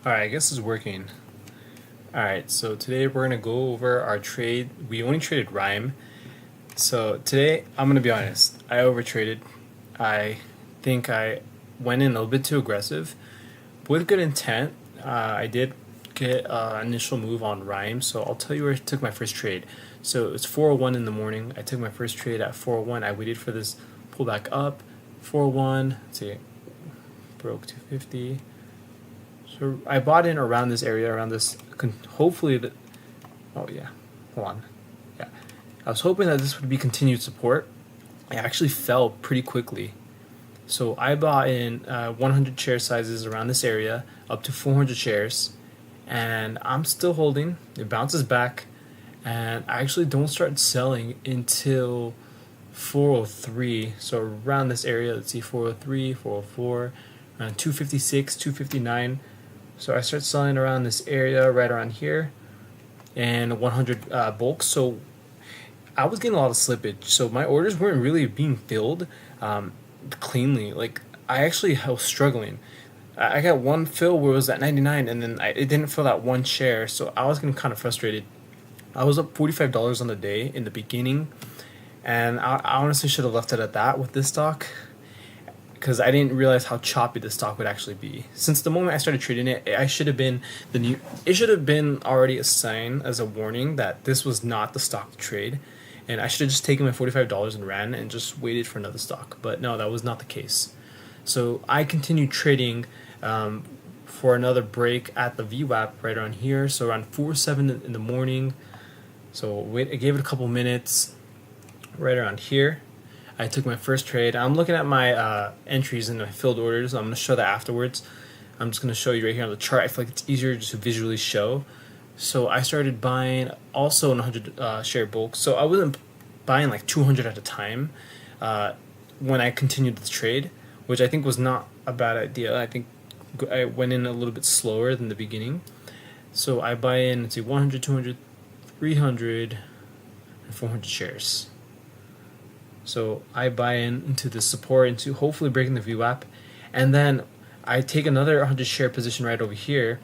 Alright, I guess it's working. Alright, so today we're gonna go over our trade. We only traded Rhyme. So today, I'm gonna be honest, I overtraded. I think I went in a little bit too aggressive. With good intent, I did get an initial move on Rhyme, so I'll tell you where I took my first trade. So it's 4:01 in the morning. I took my first trade at 4:01. I waited for this pull back up. 4:01, let's see, broke 250. So I bought in around this area, around this. Hopefully, that. Oh yeah, hold on. Yeah, I was hoping that this would be continued support. It actually fell pretty quickly. So I bought in 100 share sizes around this area, up to 400 shares, and I'm still holding. It bounces back, and I actually don't start selling until 403. So around this area, let's see, 403, 404, around 256, 259. So I start selling around this area, right around here, and 100 bulk. So I was getting a lot of slippage. So my orders weren't really being filled cleanly. Like I actually was struggling. I got one fill where it was at 99, and then it didn't fill that one share. So I was getting kind of frustrated. I was up $45 on the day in the beginning, and I honestly should have left it at that with this stock because I didn't realize how choppy the stock would actually be. Since the moment I started trading it, I should have been the new. It should have been already a sign as a warning that this was not the stock to trade, and I should have just taken my $45 and ran and just waited for another stock. But no, that was not the case. So I continued trading for another break at the VWAP right around here. So around 4:07 in the morning. So I gave it a couple minutes. Right around here, I took my first trade. I'm looking at my entries and my filled orders. I'm going to show that afterwards. I'm just going to show you right here on the chart. I feel like it's easier just to visually show. So I started buying also 100 share bulk. So I wasn't buying like 200 at a time when I continued the trade, which I think was not a bad idea. I think I went in a little bit slower than the beginning. So I buy in, let's see, 100, 200, 300, and 400 shares. So I buy into the support, into hopefully breaking the VWAP, and then I take another 100 share position right over here.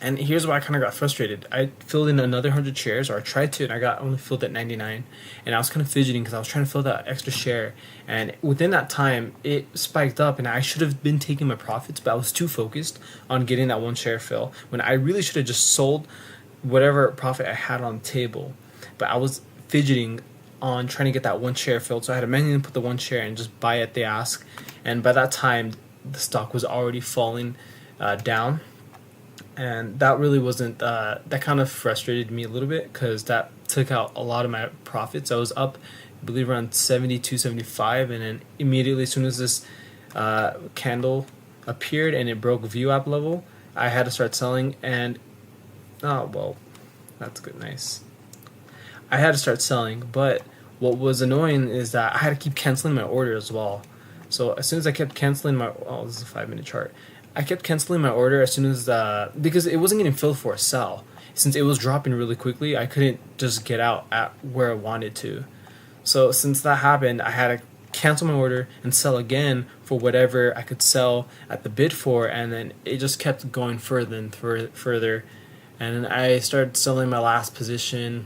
And here's why I kind of got frustrated. I filled in another 100 shares, or I tried to, and I got only filled at 99. And I was kind of fidgeting because I was trying to fill that extra share. And within that time, it spiked up, and I should have been taking my profits, but I was too focused on getting that one share fill when I really should have just sold whatever profit I had on the table. But I was fidgeting on trying to get that one share filled, so I had to manually put the one share and just buy at the ask. And by that time, the stock was already falling down, and that really wasn't. That kind of frustrated me a little bit because that took out a lot of my profits. I was up, I believe, around 72, 75, and then immediately, as soon as this candle appeared and it broke VWAP level, I had to start selling. And oh well, that's good, nice. I had to start selling, but what was annoying is that I had to keep canceling my order as well. So as soon as I kept canceling my, oh, this is a 5 minute chart. I kept canceling my order as soon as because it wasn't getting filled for a sell. Since it was dropping really quickly, I couldn't just get out at where I wanted to. So since that happened, I had to cancel my order and sell again for whatever I could sell at the bid for, and then it just kept going further and further. And then I started selling my last position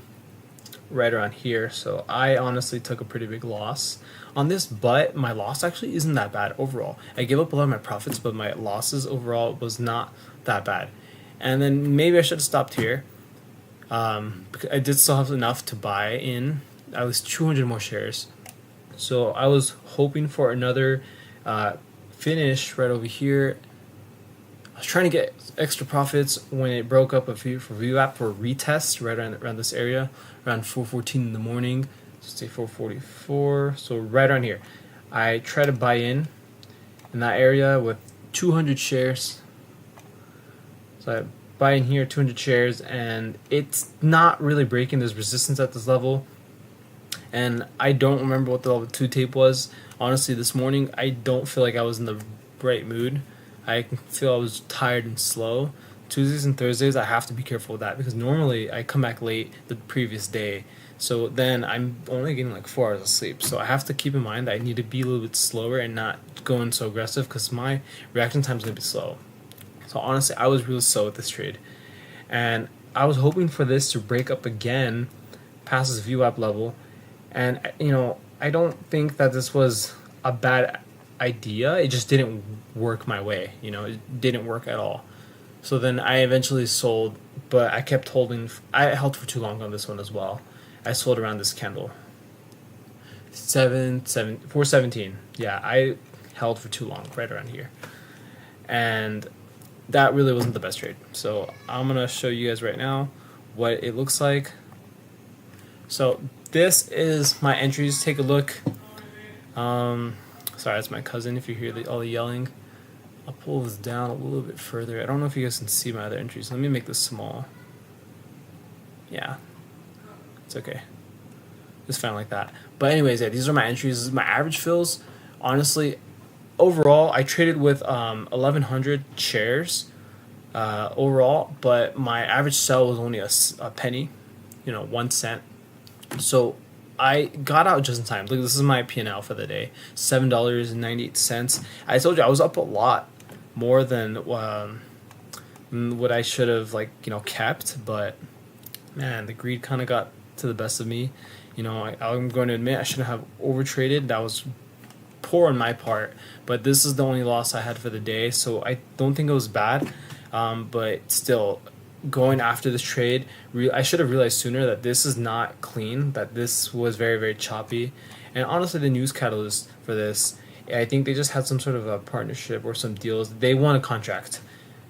right around here. So I honestly took a pretty big loss on this, but my loss actually isn't that bad overall. I gave up a lot of my profits, but my losses overall was not that bad. And then maybe I should have stopped here. Because I did still have enough to buy in at least 200 more shares. So I was hoping for another finish right over here. I was trying to get extra profits when it broke up for VWAP for a retest right around this area, around 4:14 in the morning. So say 4:44. So right around here, I try to buy in that area with 200 shares. So I buy in here 200 shares, and it's not really breaking. There's resistance at this level, and I don't remember what the level 2 tape was. Honestly, this morning I don't feel like I was in the right mood. I can feel I was tired and slow. Tuesdays and Thursdays, I have to be careful with that because normally I come back late the previous day. So then I'm only getting like 4 hours of sleep. So I have to keep in mind that I need to be a little bit slower and not going so aggressive because my reaction time is going to be slow. So honestly, I was really slow with this trade, and I was hoping for this to break up again past this VWAP level. And I don't think that this was a bad idea. It just didn't work my way. It didn't work at all. So then I eventually sold, but I kept holding. I held for too long on this one as well. I sold around this candle. 417. Yeah, I held for too long, right around here, and that really wasn't the best trade. So I'm gonna show you guys right now what it looks like. So this is my entries. Take a look. Sorry, that's my cousin. If you hear all the yelling, I'll pull this down a little bit further. I don't know if you guys can see my other entries. Let me make this small. Yeah, it's okay. Just fine like that. But anyways, yeah, these are my entries. This is my average fills. Honestly, overall, I traded with 1,100 shares overall, but my average sell was only a penny, 1 cent. So I got out just in time. Look, this is my P&L for the day, $7.98. I told you I was up a lot more than what I should have kept, but man, the greed kind of got to the best of me. I'm going to admit I shouldn't have overtraded. That was poor on my part, but this is the only loss I had for the day, so I don't think it was bad. But still, going after this trade, I should have realized sooner that this is not clean, that this was very, very choppy. And honestly, the news catalyst for this, I think they just had some sort of a partnership or some deals. They won a contract,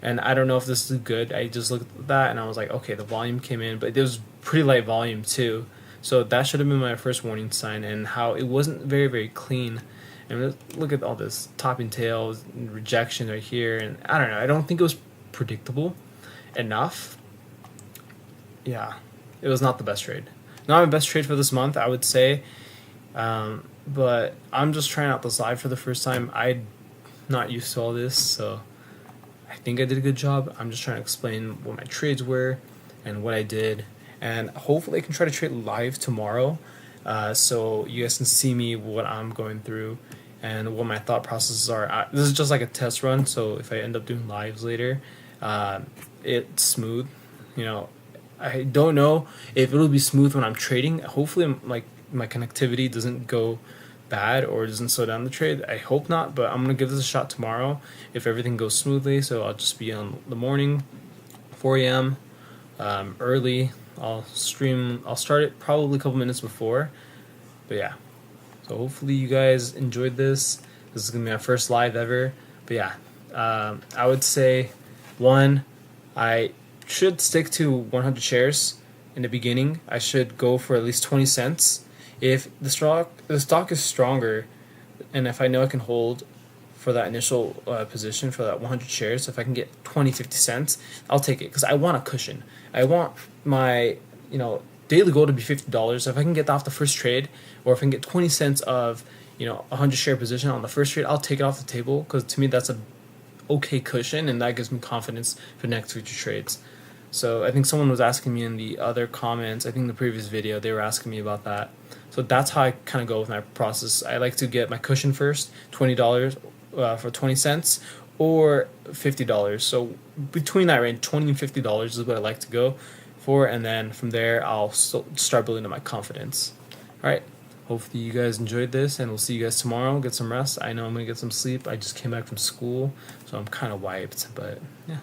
and I don't know if this is good. I just looked at that and I was like, okay, the volume came in, but it was pretty light volume too. So that should have been my first warning sign, and how it wasn't very, very clean. And look at all this topping tails and rejection right here, and I don't know. I don't think it was predictable enough. Yeah, it was not the best trade. Not my best trade for this month, I would say. But I'm just trying out this live for the first time. I'm not used to all this, so I think I did a good job. I'm just trying to explain what my trades were and what I did. And hopefully I can try to trade live tomorrow, so you guys can see me, what I'm going through and what my thought processes are. This is just like a test run, so if I end up doing lives later, it's smooth. I don't know if it'll be smooth when I'm trading. Hopefully my connectivity doesn't go bad or doesn't slow down the trade. I hope not, but I'm gonna give this a shot tomorrow if everything goes smoothly. So I'll just be on the morning, 4 a.m. Early. I'll start it probably a couple minutes before, but yeah. So hopefully you guys enjoyed this. This is gonna be my first live ever. But yeah, I would say I should stick to 100 shares in the beginning. I should go for at least 20 cents. If the stock is stronger, and if I know I can hold for that initial position for that 100 shares, if I can get 50 cents, I'll take it, because I want a cushion. I want my daily goal to be $50. If I can get that off the first trade, or if I can get 20 cents of 100 share position on the first trade, I'll take it off the table, because to me that's a okay cushion, and that gives me confidence for next future trades. So I think someone was asking me in the other comments, I think the previous video, they were asking me about that. So that's how I kind of go with my process. I like to get my cushion first, $20 for 20 cents or $50. So between that range, $20 and $50 is what I like to go for, and then from there I'll start building up my confidence. All right. Hopefully you guys enjoyed this, and we'll see you guys tomorrow. Get some rest. I know I'm going to get some sleep. I just came back from school, so I'm kind of wiped, but yeah.